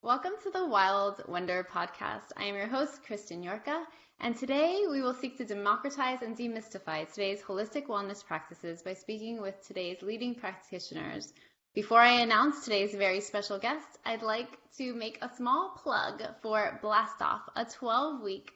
Welcome to the Wild Wonder podcast. I am your host, Kristen Yorka, and today we will seek to democratize and demystify today's holistic wellness practices by speaking with today's leading practitioners. Before I announce today's very special guest, I'd like to make a small plug for Blast Off, a 12-week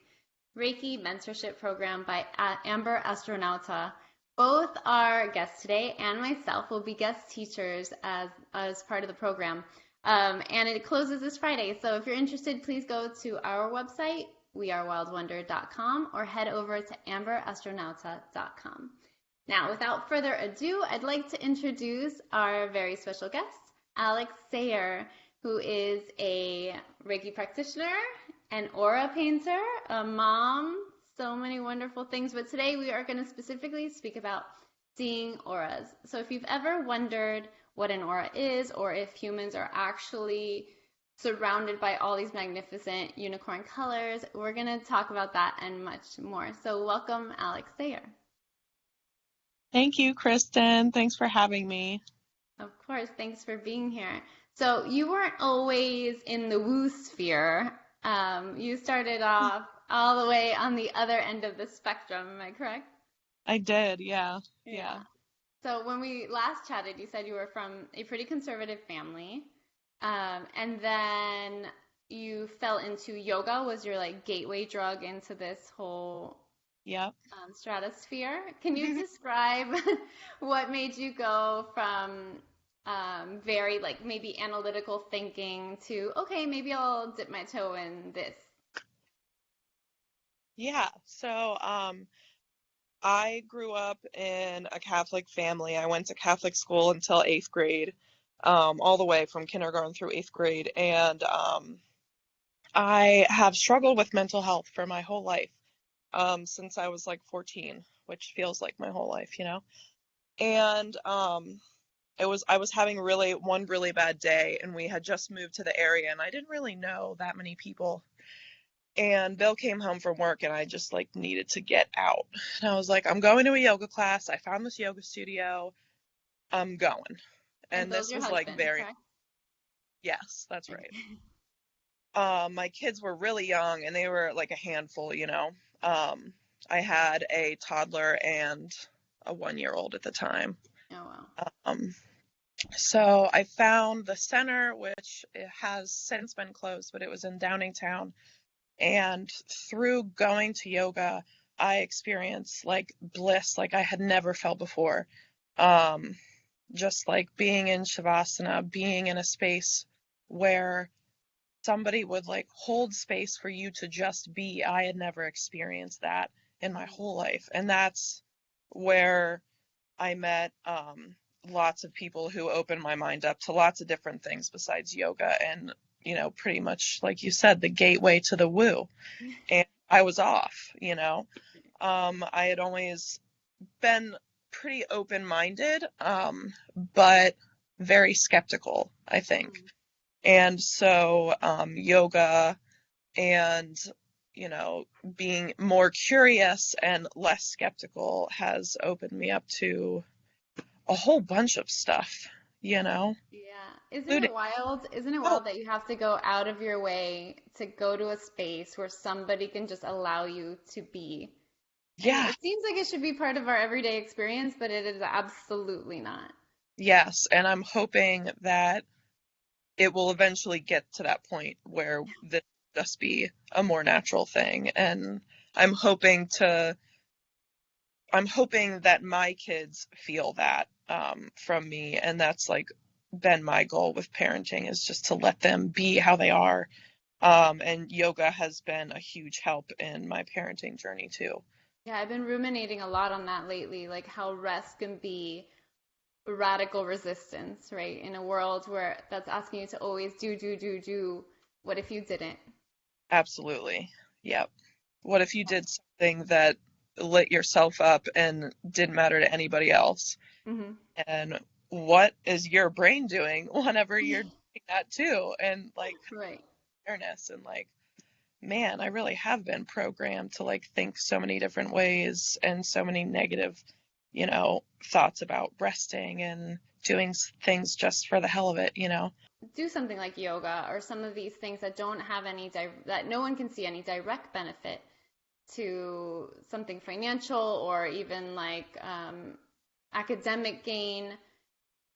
Reiki mentorship program by Amber Astronauta. Both our guests today and myself will be guest teachers as part of the program. And it closes this Friday. So if you're interested, please go to our website, wearewildwonder.com, or head over to amberastronauta.com. Now, without further ado, I'd like to introduce our very special guest, Alex Sayer, who is a Reiki practitioner, an aura painter, a mom, so many wonderful things. But today we are going to specifically speak about seeing auras. So if you've ever wondered what an aura is, or if humans are actually surrounded by all these magnificent unicorn colors, we're going to talk about that and much more. So welcome, Alex Sayer. Thank you, Kristen. Thanks for having me. Of course, thanks for being here. So you weren't always in the woo sphere. You started off all the way on the other end of the spectrum, am I correct? I did, yeah. So when we last chatted, you said you were from a pretty conservative family, and then you fell into yoga was your gateway drug into this whole stratosphere. Can you describe what made you go from very maybe analytical thinking to, okay, maybe I'll dip my toe in this? Yeah, so I grew up in a Catholic family. I went to Catholic school until 8th grade, all the way from kindergarten through 8th grade. And I have struggled with mental health for my whole life, since I was 14, which feels like my whole life, And I was having one really bad day, and we had just moved to the area, and I didn't really know that many people. And Bill came home from work, and I just needed to get out. And I was like, I'm going to a yoga class. I found this yoga studio. I'm going. And this was husband, very, correct? Yes, that's right. My kids were really young, and they were a handful, I had a toddler and a 1-year-old at the time. Oh, wow. So I found the center, which it has since been closed, but it was in Downingtown. And through going to yoga, I experienced bliss like I had never felt before. Just being in Shavasana, being in a space where somebody would hold space for you to just be. I had never experienced that in my whole life. And that's where I met lots of people who opened my mind up to lots of different things besides yoga, and pretty much, like you said, the gateway to the woo. And I was off, I had always been pretty open-minded, but very skeptical, I think. Mm-hmm. And so yoga and, being more curious and less skeptical has opened me up to a whole bunch of stuff, Yeah. Isn't it wild? Isn't it wild that you have to go out of your way to go to a space where somebody can just allow you to be? Yeah. And it seems like it should be part of our everyday experience, but it is absolutely not. Yes, and I'm hoping that it will eventually get to that point where this will just be a more natural thing. And I'm hoping that my kids feel that from me, and that's been my goal with parenting, is just to let them be how they are. And yoga has been a huge help in my parenting journey too. Yeah, I've been ruminating a lot on that lately, like how rest can be radical resistance, right? In a world where that's asking you to always do. What if you didn't? Absolutely. Yep. What if you did something that lit yourself up and didn't matter to anybody else? Mm-hmm. And what is your brain doing whenever you're doing that too? And Right. awareness, and man, I really have been programmed to think so many different ways, and so many negative, thoughts about resting and doing things just for the hell of it, Do something like yoga or some of these things that don't have that no one can see any direct benefit to something financial or even like academic gain.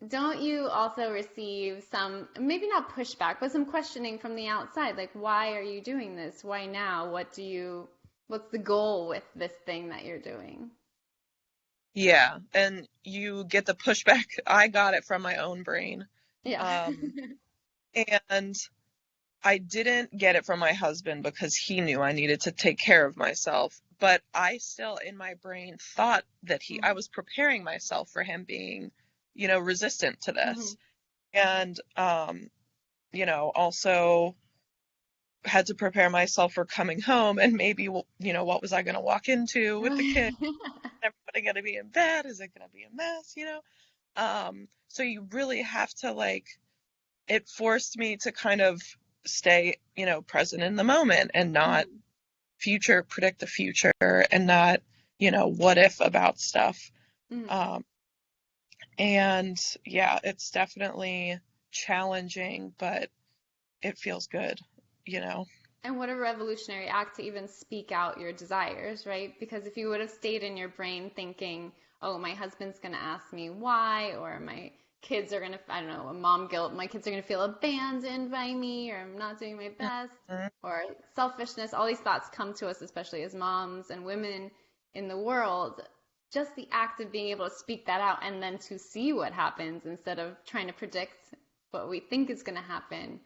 Don't you also receive some, maybe not pushback, but some questioning from the outside? Like, why are you doing this? Why now? What's the goal with this thing that you're doing? Yeah, and you get the pushback. I got it from my own brain. Yeah. Um, and I didn't get it from my husband because he knew I needed to take care of myself. But I still, in my brain, thought that I was preparing myself for him being, resistant to this. And, also had to prepare myself for coming home and maybe, what was I going to walk into with the kid? Everybody going to be in bed? Is it going to be a mess? So you really have to it forced me to kind of stay, present in the moment and not predict the future and not, what if about stuff. And yeah, it's definitely challenging, but it feels good, And what a revolutionary act to even speak out your desires, right? Because if you would have stayed in your brain thinking, oh, my husband's going to ask me why, or my kids are going to, I don't know, a mom guilt, my kids are going to feel abandoned by me, or I'm not doing my best, or selfishness, all these thoughts come to us, especially as moms and women in the world. Just the act of being able to speak that out and then to see what happens instead of trying to predict what we think is going to happen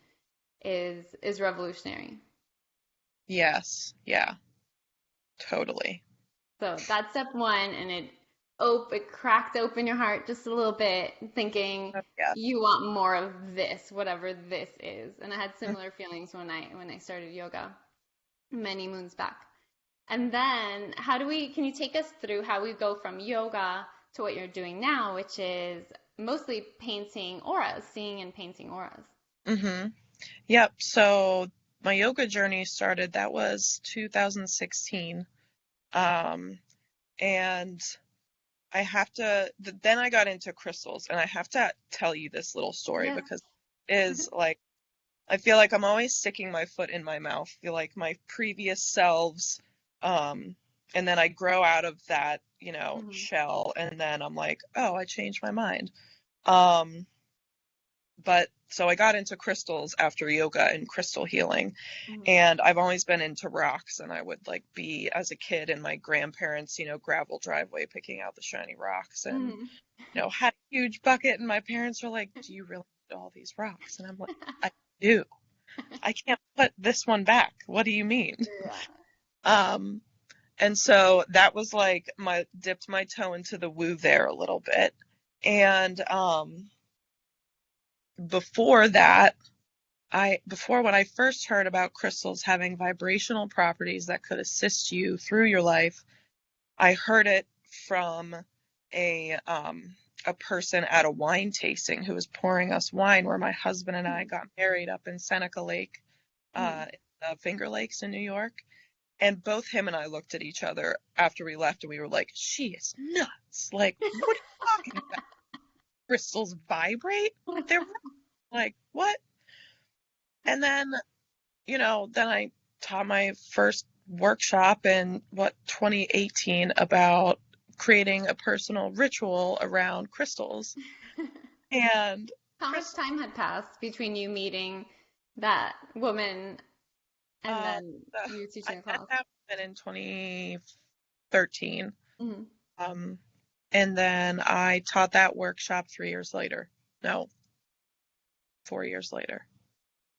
is revolutionary. Yes. Yeah, totally. So that's step one, and it cracked open your heart just a little bit, thinking Yeah. you want more of this, whatever this is. And I had similar feelings when I started yoga many moons back. And then can you take us through how we go from yoga to what you're doing now, which is mostly painting auras, seeing and painting auras? Yep. So my yoga journey started, that was 2016. And then I got into crystals, and I have to tell you this little story because it is I feel like I'm always sticking my foot in my mouth. I feel like my previous selves, and then I grow out of that, shell, and then I'm like, oh, I changed my mind. But so I got into crystals after yoga and crystal healing. And I've always been into rocks, and I would be as a kid in my grandparents', gravel driveway picking out the shiny rocks, and had a huge bucket, and my parents were like, do you really need all these rocks? And I'm like, I do. I can't put this one back. What do you mean? And so that was dipped my toe into the woo there a little bit. And before that, when I first heard about crystals having vibrational properties that could assist you through your life, I heard it from a person at a wine tasting who was pouring us wine, where my husband and I got married up in Seneca Lake, in the Finger Lakes in New York. And both him and I looked at each other after we left, and we were like, she is nuts. What are you talking about? Crystals vibrate? They're what? And then, then I taught my first workshop in 2018 about creating a personal ritual around crystals. And how much time had passed between you meeting that woman and then you teaching a class? That happened in 2013. And then I taught that workshop 3 years later. No, 4 years later.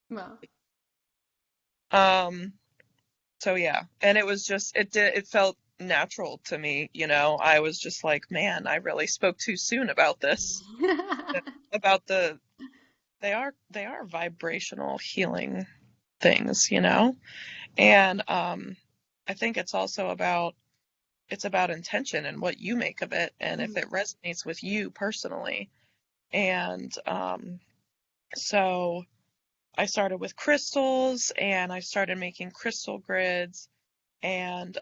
Well. So yeah, and it was just, it felt natural to me, I was just like, man, I really spoke too soon about this. About they are vibrational healing things, and I think it's also about intention and what you make of it, and if it resonates with you personally. And so I started with crystals, and I started making crystal grids, and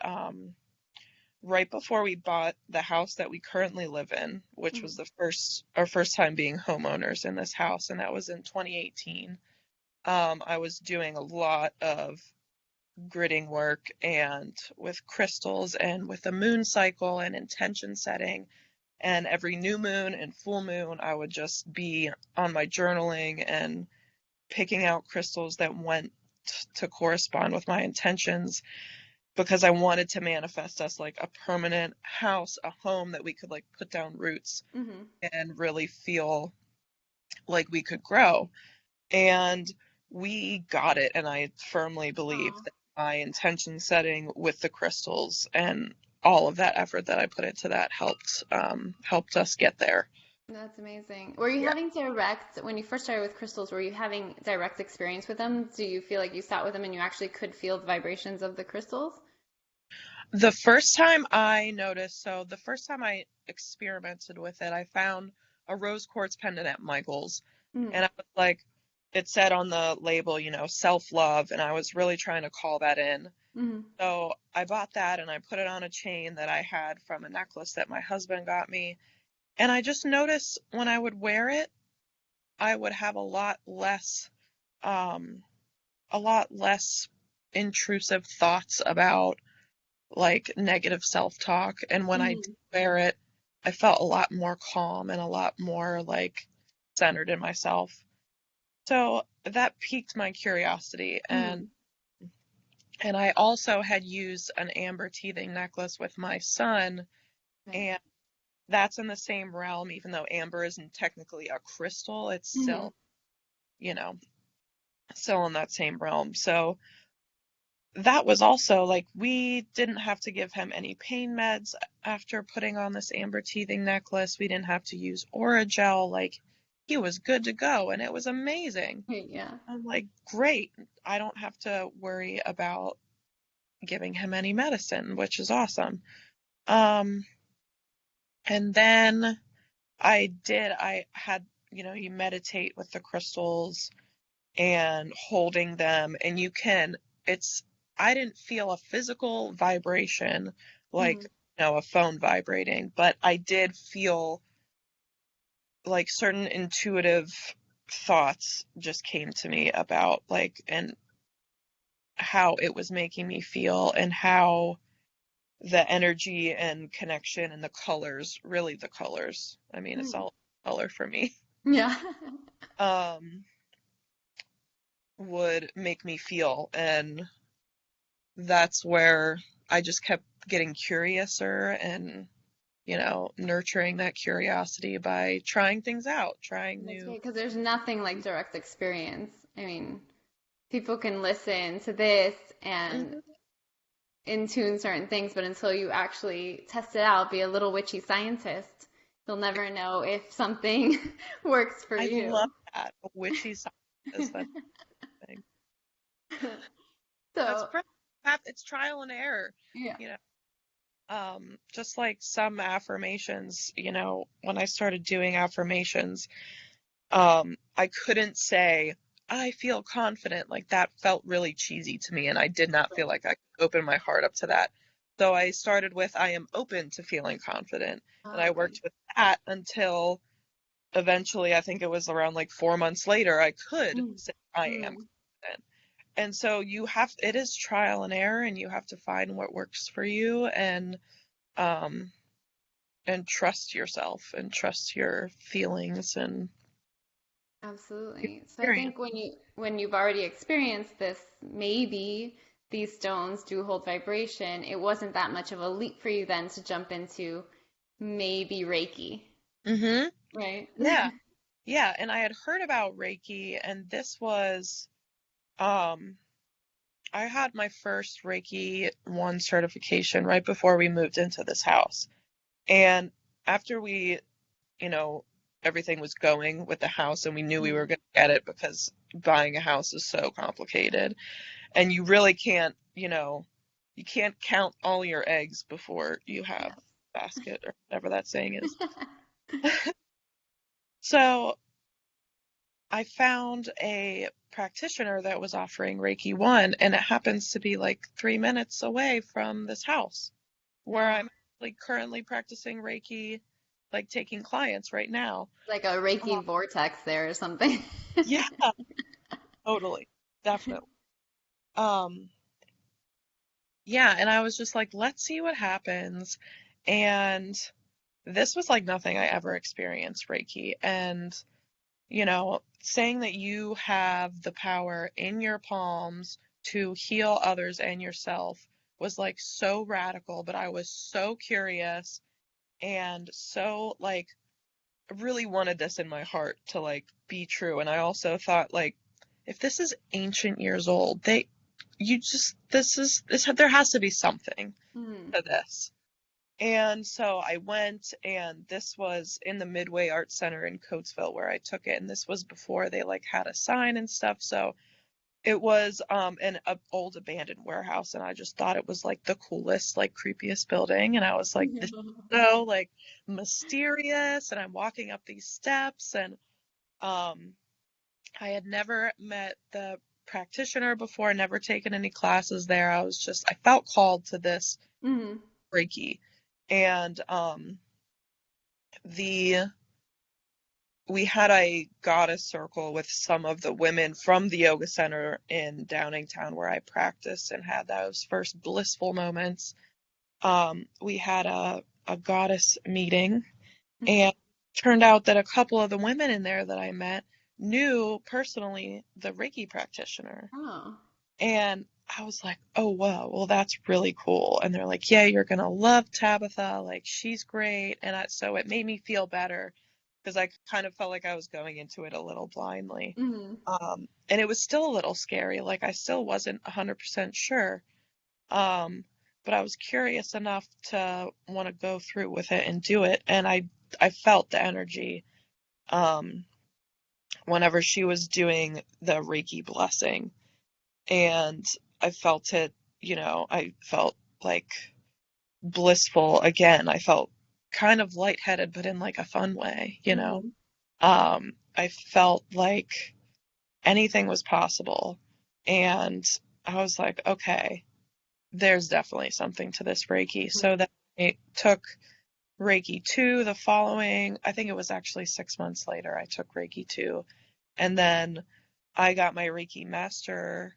right before we bought the house that we currently live in, which was our first time being homeowners in this house, and that was in 2018. I was doing a lot of gridding work and with crystals and with the moon cycle and intention setting. And every new moon and full moon, I would just be on my journaling and picking out crystals that went to correspond with my intentions, because I wanted to manifest us like a permanent house, a home that we could like put down roots and really feel like we could grow. And we got it. And I firmly believe that my intention setting with the crystals and all of that effort that I put into that helped us get there. That's amazing. Were you having direct, when you first started with crystals, were you having direct experience with them? Do you feel like you sat with them and you actually could feel the vibrations of the crystals? The first time I experimented with it, I found a rose quartz pendant at Michael's. And I was like, it said on the label, self-love, and I was really trying to call that in. So I bought that and I put it on a chain that I had from a necklace that my husband got me. And I just noticed when I would wear it, I would have a lot less intrusive thoughts about like negative self-talk. And when I did wear it, I felt a lot more calm and a lot more like centered in myself. So that piqued my curiosity. And I also had used an amber teething necklace with my son, and that's in the same realm. Even though amber isn't technically a crystal, it's still, still in that same realm. So that was also like, we didn't have to give him any pain meds after putting on this amber teething necklace. We didn't have to use Aura gel. Like, he was good to go, and it was amazing. Yeah. I'm like, great. I don't have to worry about giving him any medicine, which is awesome. And then I had, you meditate with the crystals and holding them, and I didn't feel a physical vibration like, a phone vibrating, but I did feel like certain intuitive thoughts just came to me about like, and how it was making me feel, and how the energy and connection and the colors, I mean, it's all color for me. Yeah. Would make me feel. And that's where I just kept getting curiouser and, nurturing that curiosity by trying things out, trying new. Because there's nothing like direct experience. I mean, people can listen to this and in tune certain things, but until you actually test it out, be a little witchy scientist, you'll never know if something works for you. I love that, a witchy scientist. That's the thing. So it's trial and error. Yeah. Just like some affirmations, when I started doing affirmations, I couldn't say, I feel confident. Like, that felt really cheesy to me, and I did not feel like I could open my heart up to that. So I started with, I am open to feeling confident. And I worked with that until eventually, I think it was around like 4 months later, I could say I am confident. And so it is trial and error, and you have to find what works for you, and trust yourself and trust your feelings. And absolutely. So I think when you've already experienced this, maybe these stones do hold vibration. It wasn't that much of a leap for you then to jump into maybe Reiki. Right? Yeah. Yeah. And I had heard about Reiki, and this was, I had my first Reiki 1 certification right before we moved into this house. And after we, everything was going with the house and we knew we were going to get it, because buying a house is so complicated, and you really can't, you can't count all your eggs before you have a basket, or whatever that saying is. So I found a practitioner that was offering Reiki 1, and it happens to be like 3 minutes away from this house where I'm like currently practicing Reiki, like taking clients right now. Like a Reiki vortex there or something. Yeah, totally. Definitely. Um, yeah, and I was just like, let's see what happens. And this was like nothing I ever experienced Reiki. And, saying that you have the power in your palms to heal others and yourself was like so radical, but I was so curious and so like really wanted this in my heart to like be true. And I also thought like if this is ancient years old, there has to be something Mm. to this. And so I went, and this was in the Midway Art Center in Coatesville where I took it, and this was before they like had a sign and stuff. So it was an old abandoned warehouse, and I just thought it was like the coolest, like creepiest building, and I was like, this is so like mysterious, and I'm walking up these steps, and um I had never met the practitioner before, never taken any classes there. I felt called to this Mm. Reiki. And the we had a goddess circle with some of the women from the yoga center in Downingtown where I practiced and had those first blissful moments. We had a goddess meeting, and turned out that a couple of the women in there that I met knew personally the Reiki practitioner. Oh. And I was like, oh, wow, well, that's really cool. And they're like, yeah, you're going to love Tabitha. Like, she's great. So it made me feel better because I kind of felt like I was going into it a little blindly. Mm. And it was still a little scary. Like, I still wasn't 100% sure. But I was curious enough to want to go through with it and do it. And I felt the energy whenever she was doing the Reiki blessing. And I felt it, I felt like blissful again. I felt kind of lightheaded,. But in like a fun way. Mm. I felt like anything was possible. And I was like, okay, there's definitely something to this Reiki. So then I took Reiki 2 the following, I think it was actually 6 months later, I took Reiki 2. And then I got my Reiki master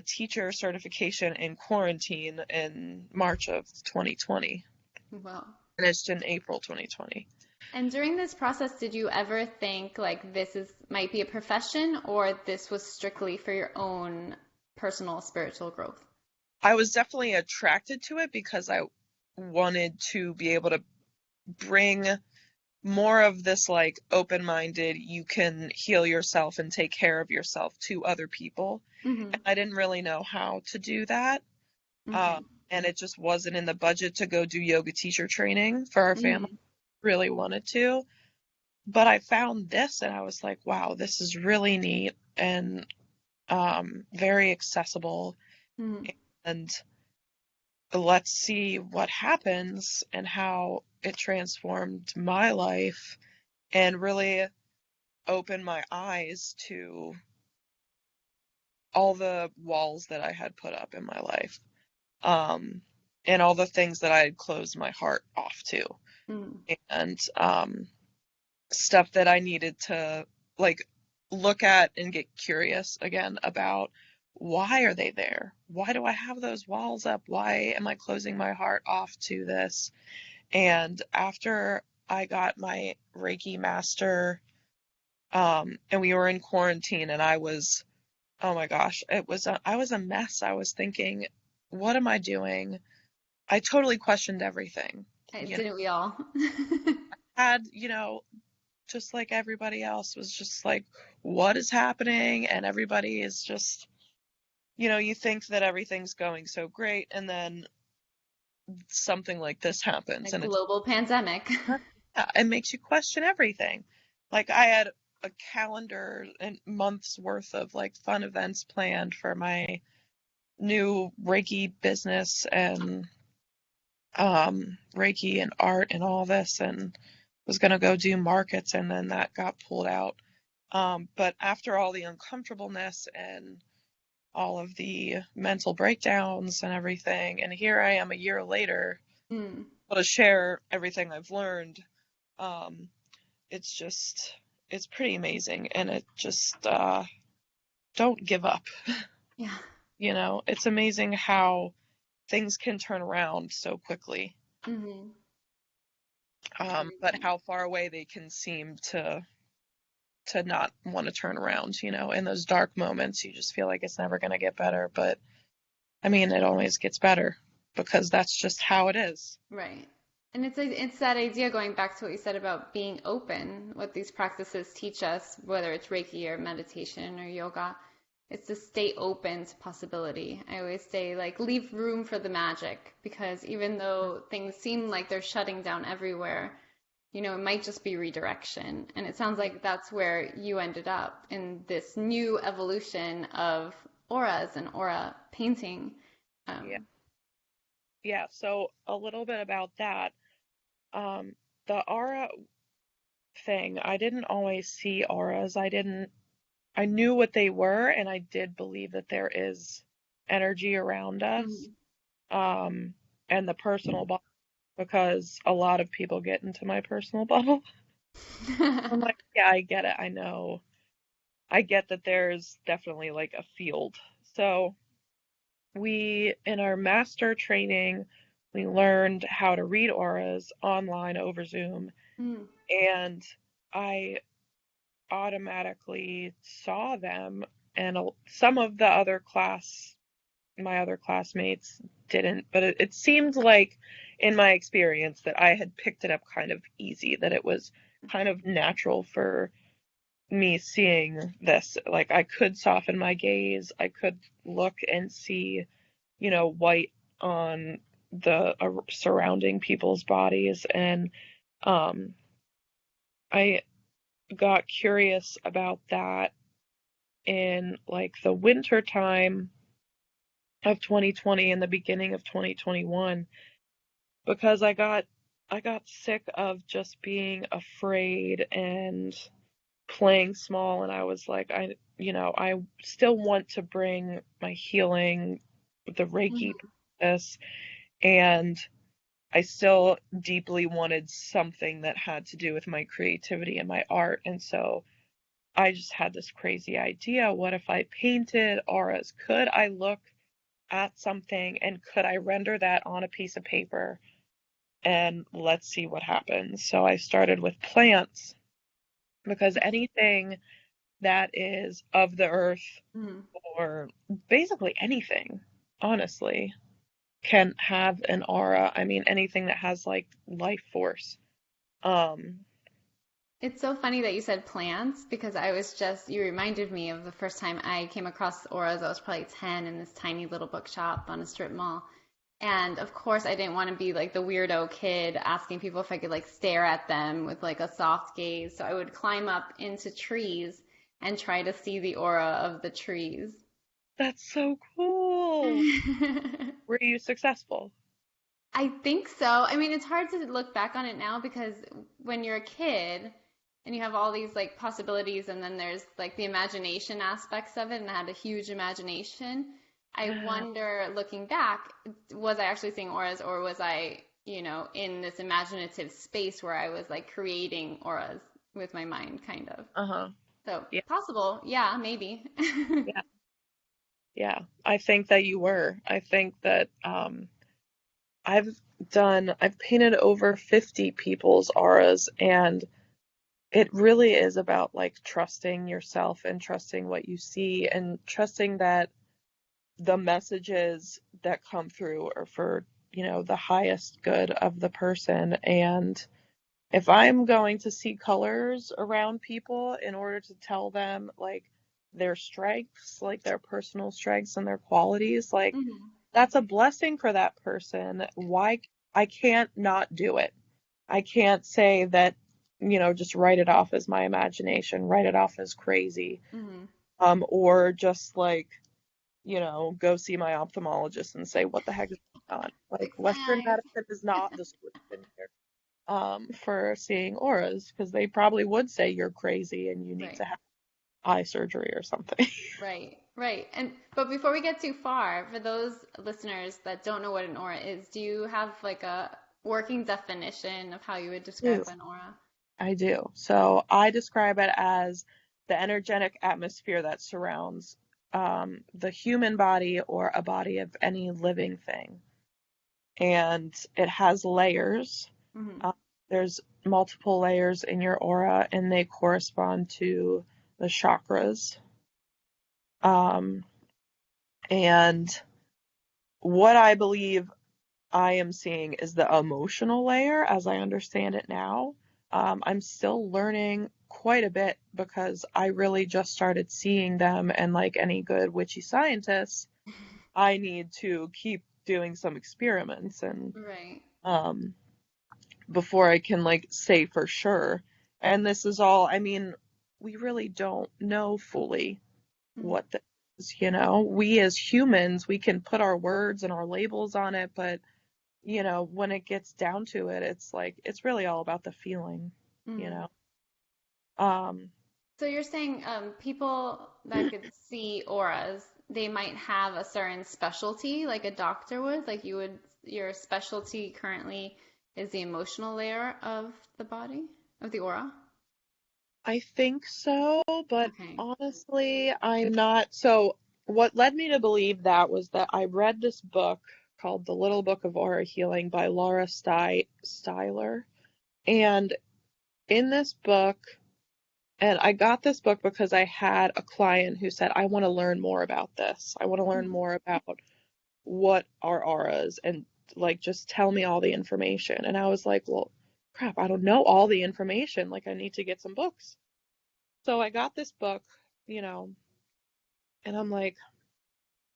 teacher certification in quarantine in March of 2020. Wow. And it's in April 2020. And during this process, did you ever think like might be a profession, or this was strictly for your own personal spiritual growth? I was definitely attracted to it because I wanted to be able to bring more of this like open-minded, you can heal yourself and take care of yourself to other people. Mm-hmm. And I didn't really know how to do that. Okay. And it just wasn't in the budget to go do yoga teacher training for our family. Mm. Really wanted to. But I found this and I was like, wow, this is really neat and very accessible. Mm. And let's see what happens and how it transformed my life and really opened my eyes to all the walls that I had put up in my life. And all the things that I had closed my heart off to. Mm. And stuff that I needed to like look at and get curious again about. Why are they there? Why do I have those walls up? Why am I closing my heart off to this? And after I got my Reiki master, and we were in quarantine, and oh my gosh, I was a mess. I was thinking, what am I doing? I totally questioned everything. Didn't we all? Had, just like everybody else, was just like, what is happening? And everybody is just, you think that everything's going so great, and then something like this happens, A and global pandemic. it makes you question everything. Like I had a calendar and months worth of like fun events planned for my new Reiki business and Reiki and art and all this, and was going to go do markets, and then that got pulled out. But after all the uncomfortableness and all of the mental breakdowns and everything, and here I am a year later, Mm. able to share everything I've learned. It's it's pretty amazing, and it just don't give up. Yeah. It's amazing how things can turn around so quickly, Mm-hmm. but how far away they can seem to not want to turn around. In those dark moments, you just feel like it's never going to get better, but I mean, it always gets better because that's just how it is. Right. And it's that idea going back to what you said about being open, what these practices teach us, whether it's Reiki or meditation or yoga, it's to stay open to possibility. I always say like leave room for the magic because even though things seem like they're shutting down everywhere, it might just be redirection. And it sounds like that's where you ended up in this new evolution of auras and aura painting. Yeah. Um, Yeah. So a little bit about that. The aura thing, I didn't always see auras. I knew what they were, and I did believe that there is energy around us, mhm. um, and the personal bubble, because a lot of people get into my personal bubble. I'm like, yeah, I get it. I know. I get that there's definitely like a field. So in our master training, we learned how to read auras online over Zoom, Mm. and I automatically saw them, and some of my other classmates didn't, but it seemed like in my experience that I had picked it up kind of easy, that it was kind of natural for me seeing this. Like I could soften my gaze, I could look and see, white on the surrounding people's bodies, and um, I got curious about that in like the winter time of 2020 and the beginning of 2021, because I got sick of just being afraid and playing small, and I was like, I still want to bring my healing, the Reiki Mhm. practice, and I still deeply wanted something that had to do with my creativity and my art. And so I just had this crazy idea. What if I painted auras? Could I look at something and could I render that on a piece of paper, and let's see what happens? So I started with plants, because anything that is of the earth, Mm. or basically anything, honestly, can have an aura. I mean, anything that has like life force. Um, It's so funny that you said plants because you reminded me of the first time I came across auras. I was probably 10 in this tiny little bookshop on a strip mall. And of course, I didn't want to be like the weirdo kid asking people if I could like stare at them with like a soft gaze. So I would climb up into trees and try to see the aura of the trees. that's so cool. Were you successful? I think so. I mean, it's hard to look back on it now because when you're a kid and you have all these like possibilities, and then there's like the imagination aspects of it, and I had a huge imagination. I Yeah. wonder, looking back, was I actually seeing auras, or was I, in this imaginative space where I was like creating auras with my mind, kind of? Uh-huh. So Yeah. possible, yeah, maybe. Yeah. Yeah. I think that you were. I think that I've I've painted over 50 people's auras, and it really is about like trusting yourself and trusting what you see and trusting that the messages that come through are for, the highest good of the person. And if I'm going to see colors around people in order to tell them like their strengths, like their personal strengths and their qualities, like Mhm. that's a blessing for that person. Why I can't not do it. I can't say that, just write it off as my imagination, write it off as crazy, Mhm. or just like, go see my ophthalmologist and say, what the heck is going on? Like, Fix my Western eyes. medicine is not the solution here, for seeing auras, because they probably would say you're crazy and you need Right. to have eye surgery or something. Right. Right. But before we get too far, for those listeners that don't know what an aura is, do you have like a working definition of how you would describe Do. an aura? I do. So I describe it as the energetic atmosphere that surrounds the human body or a body of any living thing. And it has layers. Hmm. Uh, there's multiple layers in your aura, and they correspond to the chakras. Um, and what I believe I am seeing is the emotional layer as I understand it now. I'm still learning quite a bit because I really just started seeing them, and like any good witchy scientist, I need to keep doing some experiments and Right. um, before I can like say for sure. And this is all, I mean, we really don't know fully Hmm. what this is, you know. We as humans, we can put our words and our labels on it, but when it gets down to it, it's like it's really all about the feeling, you Hmm. know. Um, So you're saying people that could see auras, they might have a certain specialty, like a doctor would, like you would, your specialty currently is the emotional layer of the body, of the aura? I think so, but Okay. honestly, I'm not. So what led me to believe that was that I read this book called The Little Book of Aura Healing by Laura Steiler. And in this book, and I got this book because I had a client who said, I want to learn more about this. I want to learn Mhm. more about what are auras and like just tell me all the information. And I was like, well, crap, I don't know all the information. Like I need to get some books. So I got this book, you know, and I'm like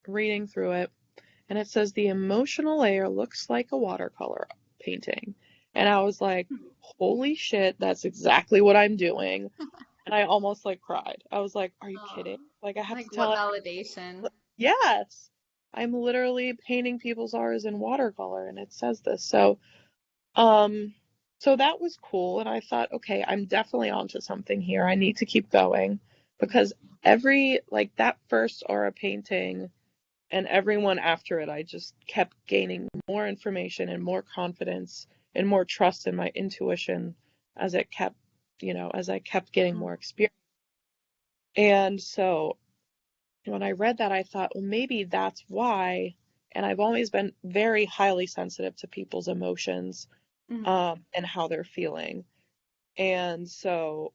reading through it, and it says the emotional layer looks like a watercolor painting. And I was like, holy shit, that's exactly what I'm doing. And I almost like cried. I was like, are you Oh, kidding? Like I have to like tell what it, validation? yes. I'm literally painting people's auras in watercolor and it says this. Um, so that was cool, and I thought, okay, I'm definitely onto something here. I need to keep going because every like that first aura painting and everyone after it, I just kept gaining more information and more confidence and more trust in my intuition as it kept, as I kept getting more experience. And so when I read that, I thought, well, maybe that's why. And I've always been very highly sensitive to people's emotions Mm-hmm. and how they're feeling. And so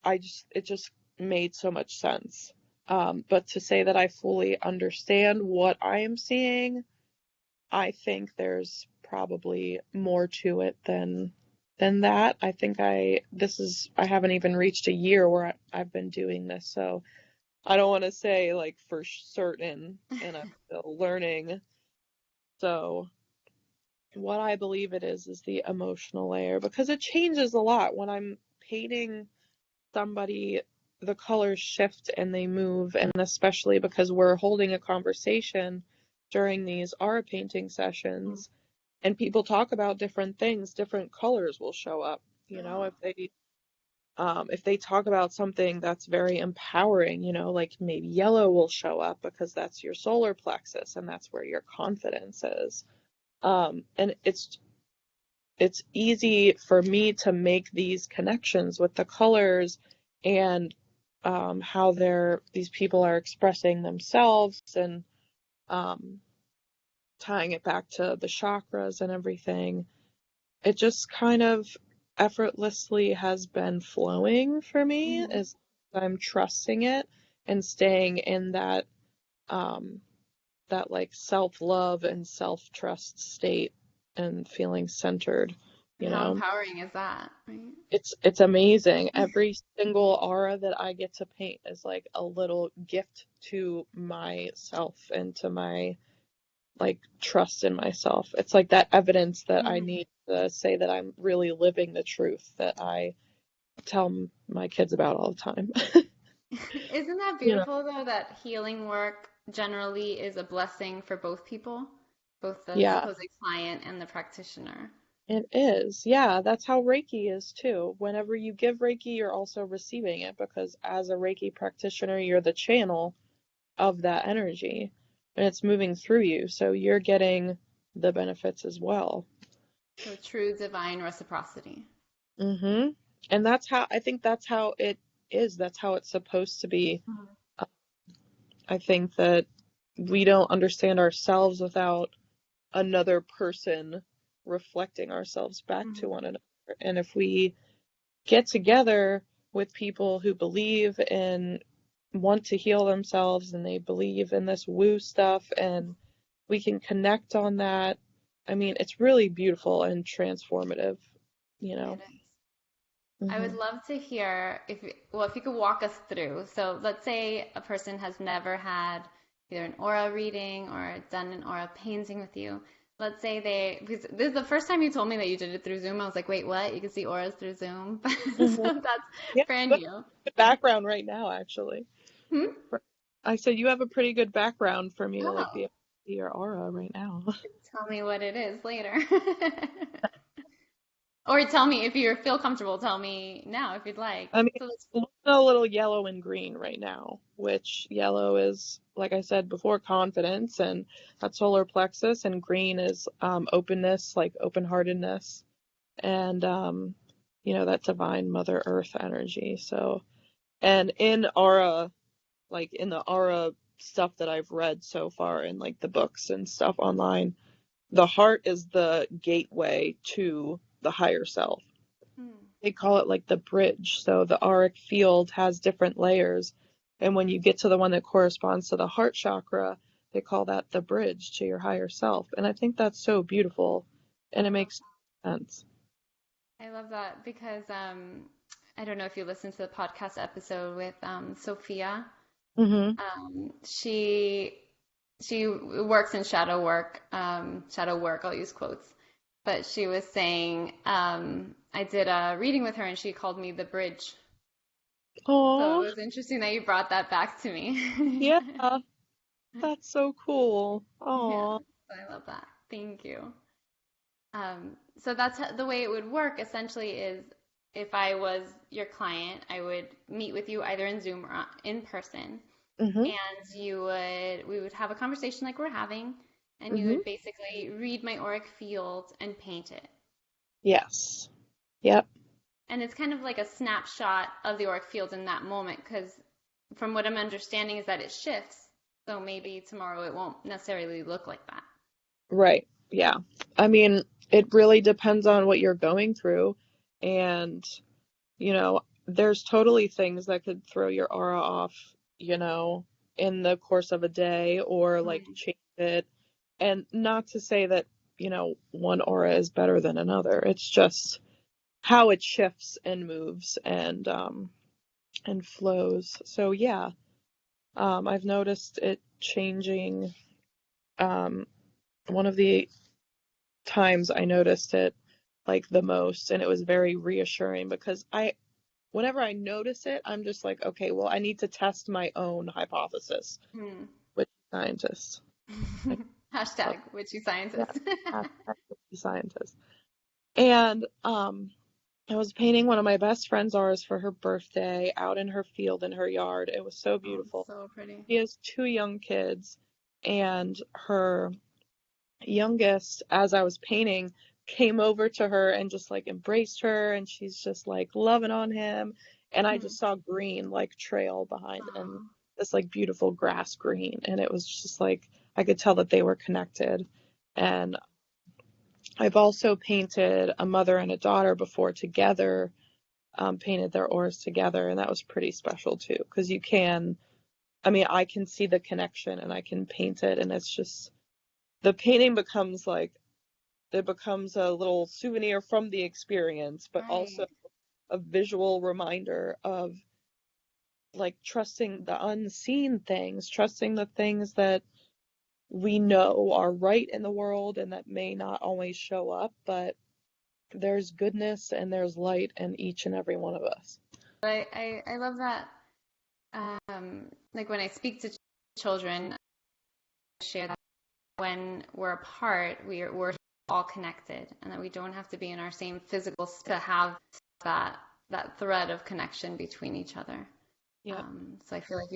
it just made so much sense. But to say that I fully understand what I am seeing, I think there's probably more to it than that. I think I haven't even reached a year where I've been doing this, so I don't want to say like for certain, and I'm still learning. So what I believe it is the emotional layer because it changes a lot when I'm painting somebody, the colors shift and they move, and especially because we're holding a conversation during these art painting sessions and people talk about different things, different colors will show up. Oh, If they talk about something that's very empowering, like maybe yellow will show up because that's your solar plexus and that's where your confidence is. And it's easy for me to make these connections with the colors and how these people are expressing themselves and um, tying it back to the chakras and everything. It just kind of effortlessly has been flowing for me mm-hmm. as I'm trusting it and staying in um, that like self-love and self-trust state and feeling centered, And you how know. empowering is that, right? It's amazing. Every single aura that I get to paint is like a little gift to myself and to my like trust in myself. It's like that evidence that I Mm-hmm. need to say that I'm really living the truth that I tell my kids about all the time. Isn't that You know, beautiful though, that healing work generally is a blessing for both people, both the yeah, supposed client and the practitioner? it is. Yeah, that's how Reiki is too. Whenever you give Reiki, you're also receiving it because as a Reiki practitioner, you're the channel. of that energy, and it's moving through you, so you're getting the benefits as well. So true divine reciprocity. Mm-hmm. And that's how, I think that's how it is. That's how it's supposed to be. Mhm. I think that we don't understand ourselves without another person reflecting ourselves back to Mhm. one another. And if we get together with people who believe and want to heal themselves and they believe in this woo stuff and we can connect on that, I mean, it's really beautiful and transformative, you It know. is. I would Hmm. love to hear if you could walk us through. So let's say a person has never had either an aura reading or done an aura painting with you. Let's say because this is the first time you told me that you did it through Zoom. I was like, wait, what? You can see auras through Zoom? Hmm. So that's Yeah, brand you have new. a good background right now, actually. Hmm? I said you have a pretty good background for me to like be Oh, able to see your aura right now. tell me what it is later. Or tell me if you feel comfortable, tell me now if you'd like. I mean, So it's a little yellow and green right now, which yellow is, like I said before, confidence and that solar plexus, and green is openness, like open-heartedness, and that divine Mother Earth energy. So, and in aura, like in the aura stuff that I've read so far in like the books and stuff online, the heart is the gateway to the higher self. hmm. They call it like the bridge. So the auric field has different layers. And when you get to the one that corresponds to the heart chakra, they call that the bridge to your higher self. And I think that's so beautiful and I it love makes sense. I love that because I don't know if you listened to the podcast episode with Sophia. Mm-hmm. She works in shadow work. I'll use quotes, but she was saying I did a reading with her and she called me the bridge. So Oh, it was interesting that you brought that back to me. yeah, that's so cool. Yeah, Oh. I love that. Thank you. So that's the way it would work essentially is if I was your client, I would meet with you either in Zoom or in person, Mm-hmm. and we would have a conversation like we're having, and you Mm-hmm. would basically read my auric field and paint it. Yes. Yep. And it's kind of like a snapshot of the auric field in that moment, because from what I'm understanding is that it shifts. So maybe tomorrow it won't necessarily look like that. Right. Yeah. I mean, it really depends on what you're going through. And, there's totally things that could throw your aura off, in the course of a day or like Right. change it. And not to say that, one aura is better than another. It's just how it shifts and moves and flows. So yeah, I've noticed it changing. Um, one of the times I noticed it like the most, and it was very reassuring because whenever I notice it, I'm just like, okay, well, I need to test my own hypothesis Hmm. with scientists. I love, Hashtag witchy yeah, scientist. hashtag scientists. And I was painting one of my best friend's auras for her birthday out in her field in her yard. It was so Oh, beautiful. so pretty. She has two young kids, and her youngest, as I was painting, came over to her and just like embraced her, and she's just like loving on him. And I Hmm. just saw green like trail behind and Oh, this like beautiful grass green. And it was just like I could tell that they were connected. And I've also painted a mother and a daughter before together, painted their auras together, and that was pretty special too. Because I mean, I can see the connection and I can paint it, and it's just the painting becomes like it becomes a little souvenir from the experience, but also right. a visual reminder of like trusting the unseen things, trusting the things that we know are right in the world and that may not always show up, but there's goodness and there's light in each and every one of us. I love that. Like when I speak to children, I share that when we're apart, we're all connected, and that we don't have to be in our same physical to have that thread of connection between each other. Yeah. So I feel like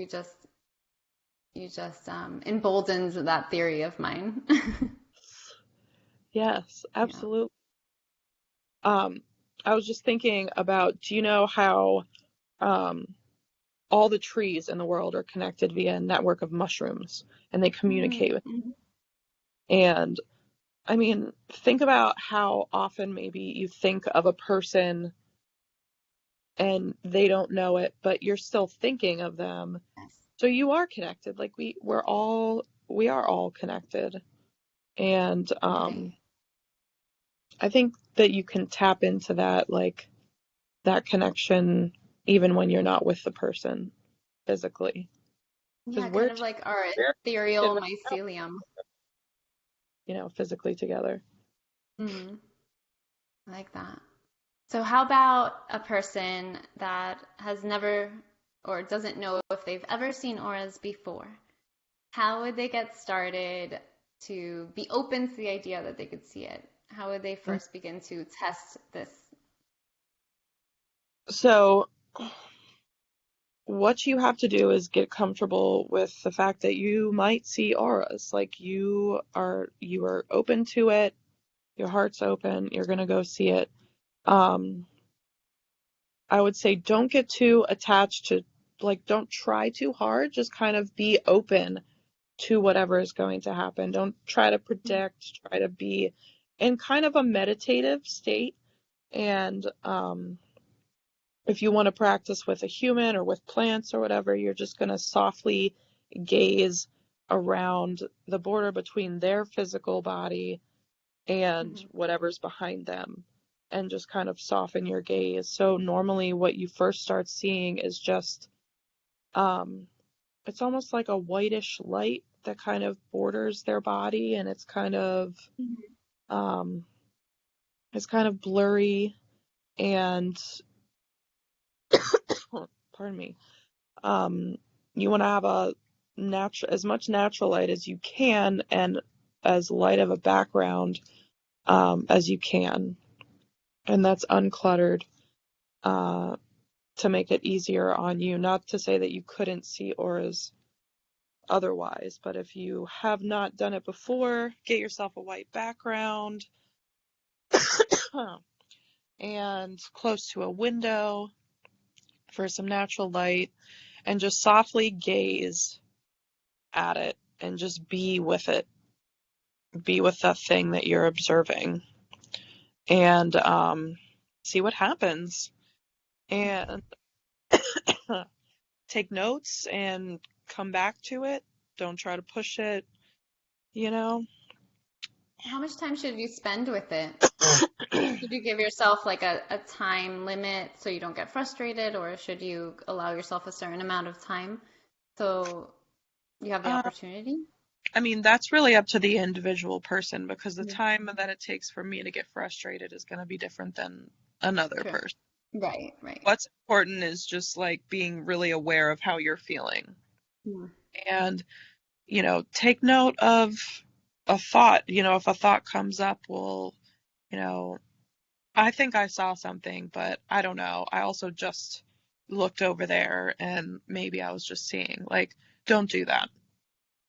You just emboldened that theory of mine. Yes, Yeah. absolutely. I was just thinking about, do you know how um, all the trees in the world are connected via a network of mushrooms and they communicate with, Mm-hmm. and I mean, think about how often maybe you think of a person and they don't know it, but you're still thinking of them. Yes. So you are connected. Like we are all connected. And Right. I think that you can tap into that, like that connection even when you're not with the person physically. Because Yeah, kind of like our we're connected ethereal without, mycelium. physically together. Mm-hmm. I like that. So how about a person that has never or doesn't know if they've ever seen auras before? How would they get started to be open to the idea that they could see it? How would they first begin to test this? So what you have to do is get comfortable with the fact that you might see auras. Like you are open to it, your heart's open, you're gonna go see it. Um, I would say don't get too attached to, like, don't try too hard, just kind of be open to whatever is going to happen. Don't try to predict, try to be in kind of a meditative state. And if you want to practice with a human or with plants or whatever, you're just going to softly gaze around the border between their physical body and Mm-hmm. whatever's behind them and just kind of soften your gaze. So normally what you first start seeing is just it's almost like a whitish light that kind of borders their body, and um it's kind of blurry, and pardon me. Um, you want to have a as much natural light as you can and as light of a background as you can, and that's uncluttered, uh, to make it easier on you. Not to say that you couldn't see auras otherwise, but if you have not done it before, get yourself a white background and close to a window for some natural light, and just softly gaze at it and just be with it. Be with that thing that you're observing, and see what happens. And take notes and come back to it. Don't try to push it, you know. How much time should you spend with it? Should you give yourself like a time limit so you don't get frustrated, or should you allow yourself a certain amount of time so you have the Uh, opportunity? I mean, that's really up to the individual person because the Yeah. time that it takes for me to get frustrated is going to be different than another True. person. Right, right. What's important is just like being really aware of how you're feeling Yeah. and, take note of a thought. If a thought comes up, well, you know, I think I saw something, but I don't know. I also just looked over there and maybe I was just seeing. Like, don't do that.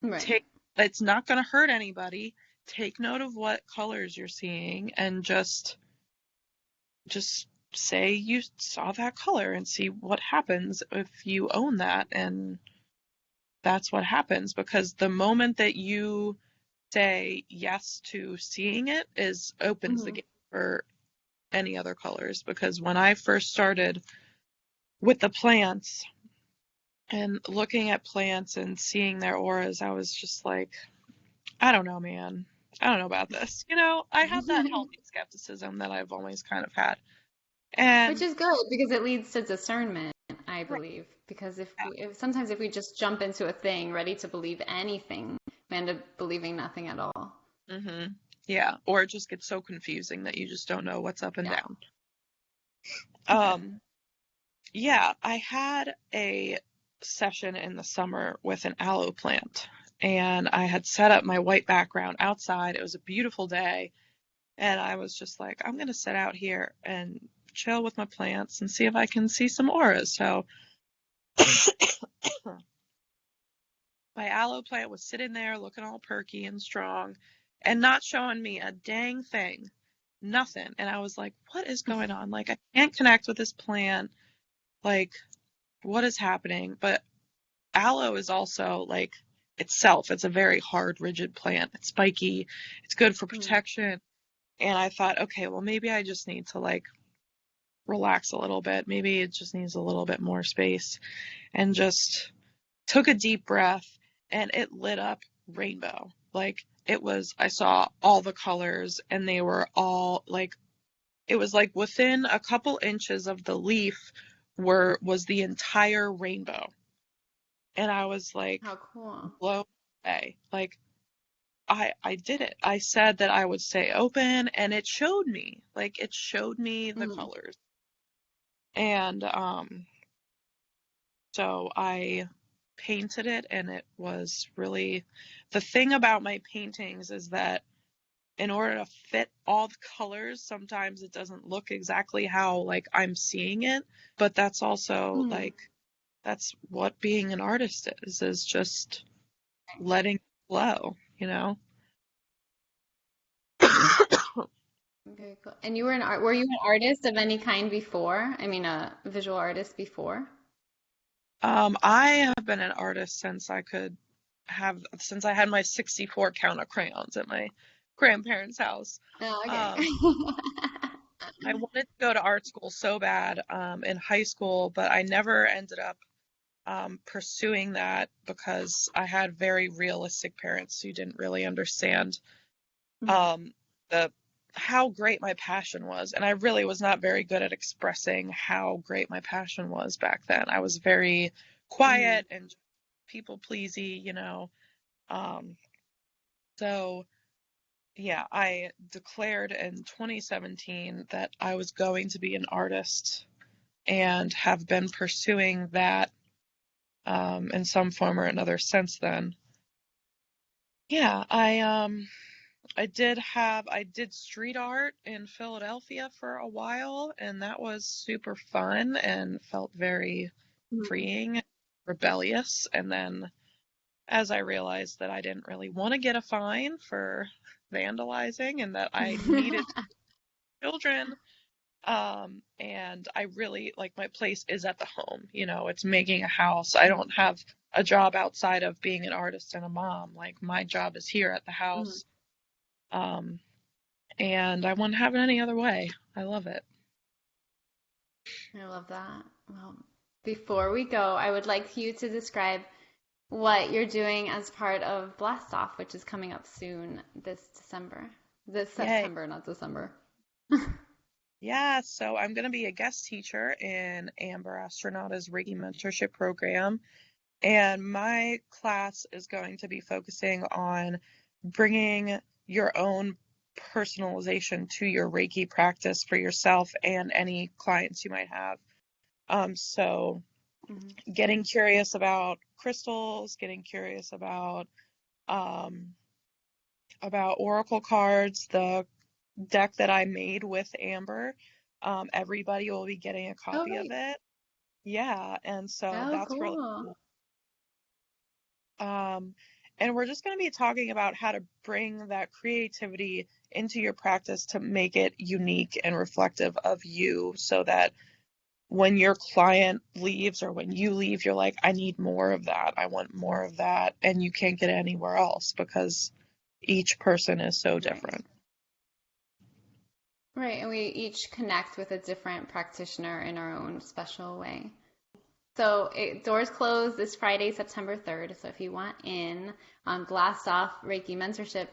Right. Take, it's not going to hurt anybody. Take note of what colors you're seeing and just say you saw that color and see what happens if you own that. And that's what happens, because the moment that you say yes to seeing it is opens the Hmm. gate for any other colors. Because when I first started with the plants and looking at plants and seeing their auras, I was just like, I don't know, man. I don't know about this. I have that healthy skepticism that I've always kind of had. Which And is good because it leads to discernment, I believe. Because if sometimes if we just jump into a thing ready to believe anything, we end up believing nothing at all. yeah, or it just gets so confusing that you just don't know what's up and Yeah. down. Okay. Yeah, I had a session in the summer with an aloe plant, and I had set up my white background outside. It was a beautiful day, and I was just like, I'm gonna sit out here and chill with my plants and see if I can see some auras. So my aloe plant was sitting there looking all perky and strong and not showing me a dang thing. Nothing. And I was like, what is going on? Like, I can't connect with this plant. Like, what is happening? But aloe is also like itself, it's a very hard, rigid plant. It's spiky. It's good for protection. And I thought, okay, well, maybe I just need to like relax a little bit. Maybe it just needs a little bit more space. And just took a deep breath, and it lit up rainbow. Like, it was, I saw all the colors, and they were all like, it was like within a couple inches of the leaf was the entire rainbow. And I was like, how cool. blown away. Like, I did it. I said that I would stay open, and it showed me. Like, it showed me the colors. And so I painted it, and it was really, the thing about my paintings is that in order to fit all the colors, sometimes it doesn't look exactly how like I'm seeing it, but that's also like, that's what being an artist is just letting it flow, you know? Very cool. And you were you an artist of any kind before? I mean, a visual artist before? I have been an artist since I had my 64 count of crayons at my grandparents' house. Oh, okay. I wanted to go to art school so bad in high school, but I never ended up pursuing that because I had very realistic parents who didn't really understand the how great my passion was. And I really was not very good at expressing how great my passion was back then. I was very quiet and people pleasy, you know. So yeah, I declared in 2017 that I was going to be an artist and have been pursuing that in some form or another since then. Yeah, I did street art in Philadelphia for a while, and that was super fun and felt very freeing, rebellious. And then as I realized that I didn't really want to get a fine for vandalizing and that I needed children, and I really, like, my place is at the home, you know, it's making a house. I don't have a job outside of being an artist and a mom. Like, my job is here at the house. And I wouldn't have it any other way. I love it. I love that. Well, before we go, I would like you to describe what you're doing as part of Blast Off, which is coming up soon this December. This September, not December. Yeah, so I'm going to be a guest teacher in Amber Astronauta's Reiki mentorship program. And my class is going to be focusing on bringing your own personalization to your Reiki practice for yourself and any clients you might have. So getting curious about crystals, getting curious about oracle cards, the deck that I made with Amber. Everybody will be getting a copy of it. Yeah, and so that's really cool. And we're just going to be talking about how to bring that creativity into your practice to make it unique and reflective of you, so that when your client leaves or when you leave, you're like, I need more of that. I want more of that. And you can't get it anywhere else because each person is so different. Right, and we each connect with a different practitioner in our own special way. So doors close this Friday, September 3rd. So if you want in on Blast Off Reiki Mentorship,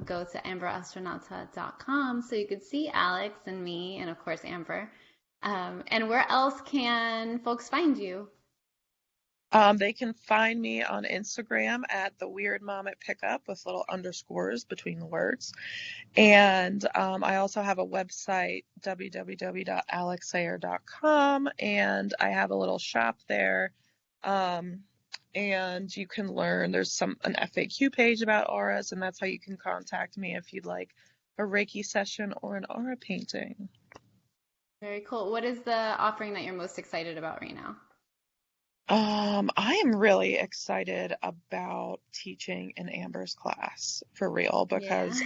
go to amberastronauta.com so you could see Alex and me and, of course, Amber. And where else can folks find you? They can find me on Instagram at the Weird Mom at Pickup with little underscores between the words. And I also have a website, www.alexsayer.com, and I have a little shop there. And you can learn, there's an FAQ page about auras, and that's how you can contact me if you'd like a Reiki session or an aura painting. Very cool. What is the offering that you're most excited about right now? I am really excited about teaching in Amber's class for real Yeah. because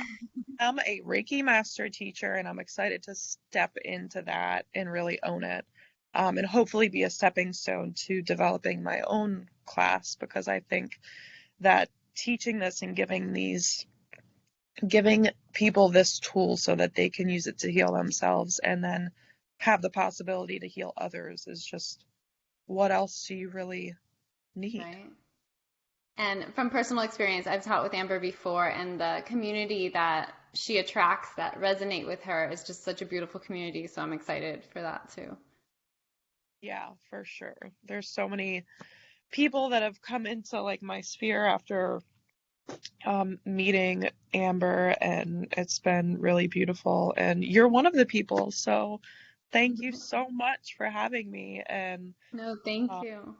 I'm a Reiki master teacher and I'm excited to step into that and really own it. And hopefully be a stepping stone to developing my own class because I think that teaching this and giving people this tool so that they can use it to heal themselves and then have the possibility to heal others is just what else do you really need? Right. And from personal experience, I've taught with Amber before, and the community that she attracts that resonate with her is just such a beautiful community. So I'm excited for that too. Yeah, for sure. There's so many people that have come into like my sphere after meeting Amber, and it's been really beautiful. And you're one of the people, so thank you so much for having me. And No, thank uh, you.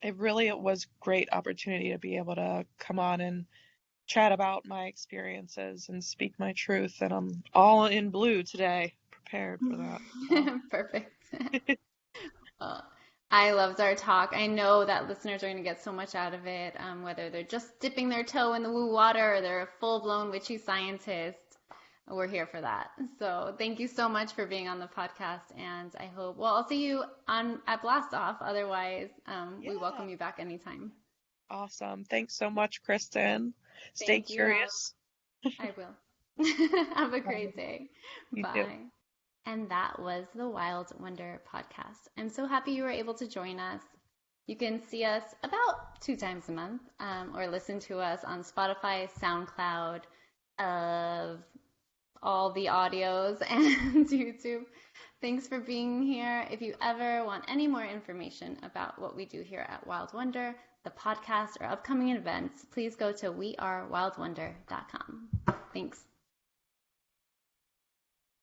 it was great opportunity to be able to come on and chat about my experiences and speak my truth. And I'm all in blue today, prepared for that. So. Perfect. Well, I loved our talk. I know that listeners are going to get so much out of it, whether they're just dipping their toe in the woo water or they're a full-blown witchy scientist. We're here for that. So thank you so much for being on the podcast, and I hope, well, I'll see you on at Blast Off. Otherwise, we Yeah, welcome you back anytime. awesome. Thanks so much, Kristen. Stay Thank you. curious. I will. Have a great day. You too. Bye. And that was the Wild Wonder podcast. I'm so happy you were able to join us. You can see us about 2 times a month, or listen to us on Spotify, SoundCloud, of all the audios, and YouTube. Thanks for being here. If you ever want any more information about what we do here at Wild Wonder, the podcast, or upcoming events, please go to wearewildwonder.com. Thanks.